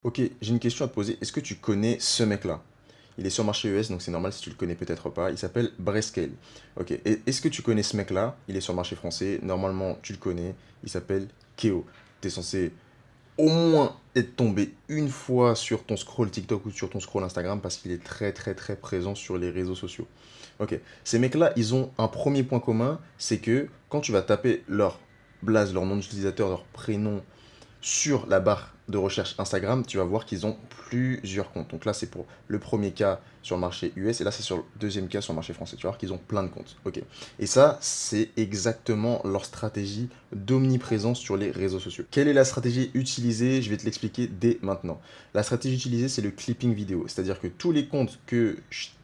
Ok, j'ai une question à te poser. Est-ce que tu connais ce mec-là? Il est sur le marché US, donc c'est normal si tu le connais peut-être pas. Il s'appelle Brayscale. Ok, et est-ce que tu connais ce mec-là? Il est sur le marché français. Normalement, tu le connais. Il s'appelle Keo. Tu es censé au moins être tombé une fois sur ton scroll TikTok ou sur ton scroll Instagram parce qu'il est très très très présent sur les réseaux sociaux. Ok, ces mecs-là, ils ont un premier point commun, c'est que quand tu vas taper leur blaze, leur nom d'utilisateur, leur prénom sur la barre de recherche Instagram, tu vas voir qu'ils ont plusieurs comptes. Donc là, c'est pour le premier cas sur le marché US et là, c'est sur le deuxième cas sur le marché français. Tu vas voir qu'ils ont plein de comptes. Ok. Et ça, c'est exactement leur stratégie d'omniprésence sur les réseaux sociaux. Quelle est la stratégie utilisée? Je vais te l'expliquer dès maintenant. La stratégie utilisée, c'est le clipping vidéo. C'est-à-dire que tous les comptes que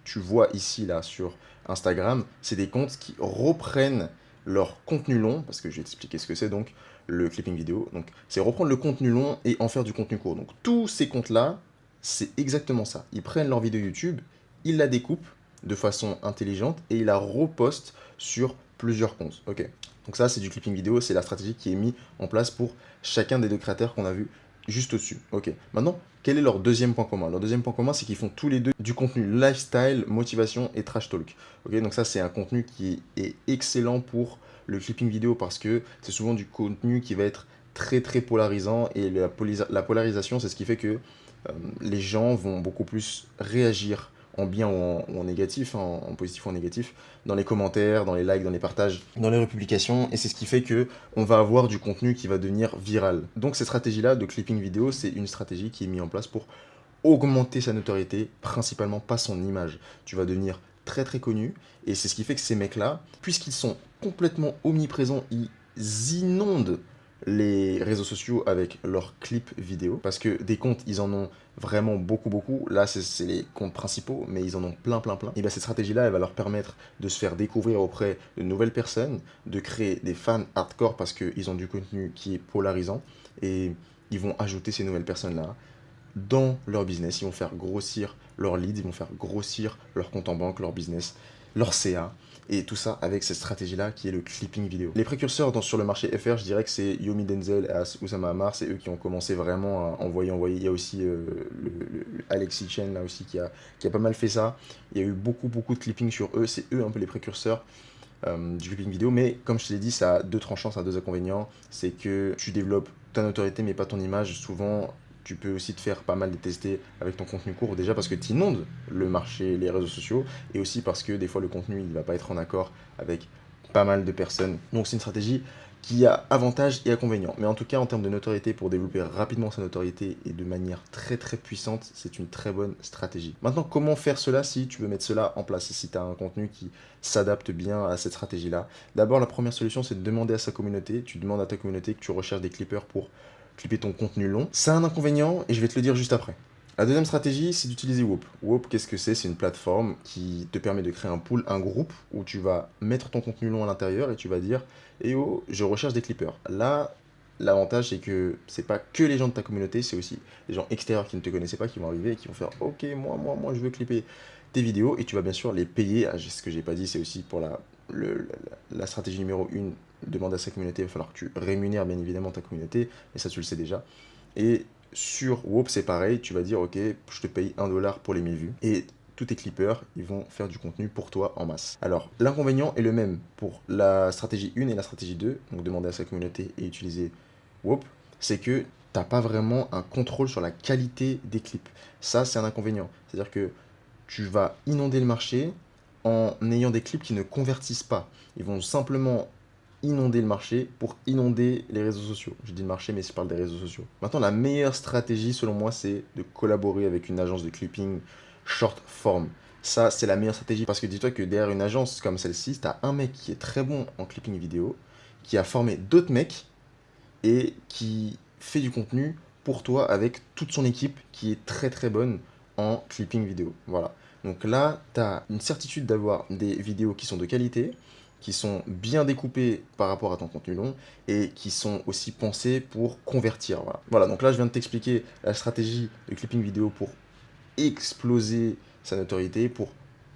tu vois ici, là, sur Instagram, c'est des comptes qui reprennent leur contenu long, parce que je vais t'expliquer ce que c'est donc, le clipping vidéo. Donc, c'est reprendre le contenu long et en faire du contenu court. Donc, tous ces comptes-là, c'est exactement ça. Ils prennent leur vidéo YouTube, ils la découpent de façon intelligente et ils la repostent sur plusieurs comptes. Ok. Donc ça, c'est du clipping vidéo, c'est la stratégie qui est mise en place pour chacun des deux créateurs qu'on a vu juste au-dessus. Ok. Maintenant, quel est leur deuxième point commun? Leur deuxième point commun, c'est qu'ils font tous les deux du contenu lifestyle, motivation et trash talk. Ok. Donc ça, c'est un contenu qui est excellent pour le clipping vidéo parce que c'est souvent du contenu qui va être très très polarisant et la polarisation, c'est ce qui fait que les gens vont beaucoup plus réagir en bien ou en négatif, hein, en positif ou en négatif, dans les commentaires, dans les likes, dans les partages, dans les republications, et c'est ce qui fait que on va avoir du contenu qui va devenir viral. Donc cette stratégie-là de clipping vidéo, c'est une stratégie qui est mise en place pour augmenter sa notoriété, principalement pas son image. Tu vas devenir très très connu, et c'est ce qui fait que ces mecs-là, puisqu'ils sont complètement omniprésents, ils inondent les réseaux sociaux avec leurs clips vidéo, parce que des comptes, ils en ont vraiment beaucoup beaucoup. Là, c'est les comptes principaux, mais ils en ont plein plein plein. Et bien cette stratégie-là, elle va leur permettre de se faire découvrir auprès de nouvelles personnes, de créer des fans hardcore parce qu'ils ont du contenu qui est polarisant, et ils vont ajouter ces nouvelles personnes-là dans leur business. Ils vont faire grossir leur lead, ils vont faire grossir leur compte en banque, leur business, leur CA. Et tout ça avec cette stratégie-là qui est le clipping vidéo. Les précurseurs sur le marché FR, je dirais que c'est Yomi Denzel et Oussama Ammar. C'est eux qui ont commencé vraiment à envoyer. Il y a aussi Alexis Chen là aussi qui a pas mal fait ça. Il y a eu beaucoup beaucoup de clipping sur eux. C'est eux un peu les précurseurs du clipping vidéo. Mais comme je te l'ai dit, ça a deux tranchants, ça a deux inconvénients. C'est que tu développes ta notoriété mais pas ton image. Souvent, tu peux aussi te faire pas mal détester avec ton contenu court, déjà parce que tu inondes le marché, les réseaux sociaux, et aussi parce que des fois le contenu il va pas être en accord avec pas mal de personnes. Donc c'est une stratégie qui a avantages et inconvénients. Mais en tout cas, en termes de notoriété, pour développer rapidement sa notoriété et de manière très très puissante, c'est une très bonne stratégie. Maintenant, comment faire cela si tu veux mettre cela en place, si tu as un contenu qui s'adapte bien à cette stratégie-là? D'abord, la première solution, c'est de demander à sa communauté. Tu demandes à ta communauté que tu recherches des clippers pour clipper ton contenu long. Ça a un inconvénient et je vais te le dire juste après. La deuxième stratégie, c'est d'utiliser Whoop. Whoop, qu'est-ce que c'est? C'est une plateforme qui te permet de créer un pool, un groupe, où tu vas mettre ton contenu long à l'intérieur et tu vas dire Eh oh, je recherche des clippers. Là, l'avantage, c'est que c'est pas que les gens de ta communauté, c'est aussi les gens extérieurs qui ne te connaissaient pas qui vont arriver et qui vont faire Ok, moi, je veux clipper tes vidéos et tu vas bien sûr les payer. Ah, ce que j'ai pas dit, c'est aussi pour la stratégie numéro 1, demande à sa communauté, il va falloir que tu rémunères bien évidemment ta communauté, mais ça tu le sais déjà. Et sur Whoop, c'est pareil, tu vas dire ok, je te paye 1 dollar pour les 1000 vues. Et tous tes clippers, ils vont faire du contenu pour toi en masse. Alors, l'inconvénient est le même pour la stratégie 1 et la stratégie 2, donc demander à sa communauté et utiliser Whoop, c'est que t'as pas vraiment un contrôle sur la qualité des clips. Ça, c'est un inconvénient. C'est-à-dire que tu vas inonder le marché en ayant des clips qui ne convertissent pas. Ils vont simplement inonder le marché pour inonder les réseaux sociaux. Je dis le marché, mais je parle des réseaux sociaux. Maintenant, la meilleure stratégie, selon moi, c'est de collaborer avec une agence de clipping short form. Ça, c'est la meilleure stratégie parce que dis-toi que derrière une agence comme celle-ci, tu as un mec qui est très bon en clipping vidéo, qui a formé d'autres mecs et qui fait du contenu pour toi avec toute son équipe qui est très très bonne en clipping vidéo. Voilà. Donc là, tu as une certitude d'avoir des vidéos qui sont de qualité, qui sont bien découpées par rapport à ton contenu long et qui sont aussi pensées pour convertir. Voilà. Voilà, donc là, je viens de t'expliquer la stratégie de clipping vidéo pour exploser sa notoriété, pour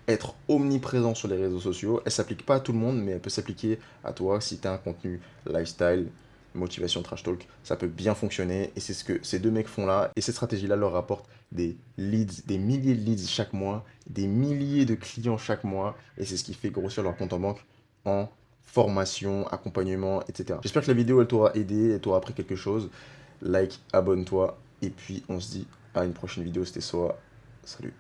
être omniprésent sur les réseaux sociaux. Elle s'applique pas à tout le monde, mais elle peut s'appliquer à toi si tu as un contenu lifestyle, motivation, trash talk, ça peut bien fonctionner. Et c'est ce que ces deux mecs font là. Et cette stratégie-là leur rapporte des leads, des milliers de leads chaque mois, des milliers de clients chaque mois. Et c'est ce qui fait grossir leur compte en banque en formation, accompagnement, etc. J'espère que la vidéo, elle t'aura aidé, elle t'aura appris quelque chose. Like, abonne-toi. Et puis, on se dit à une prochaine vidéo. C'était Soa. Salut.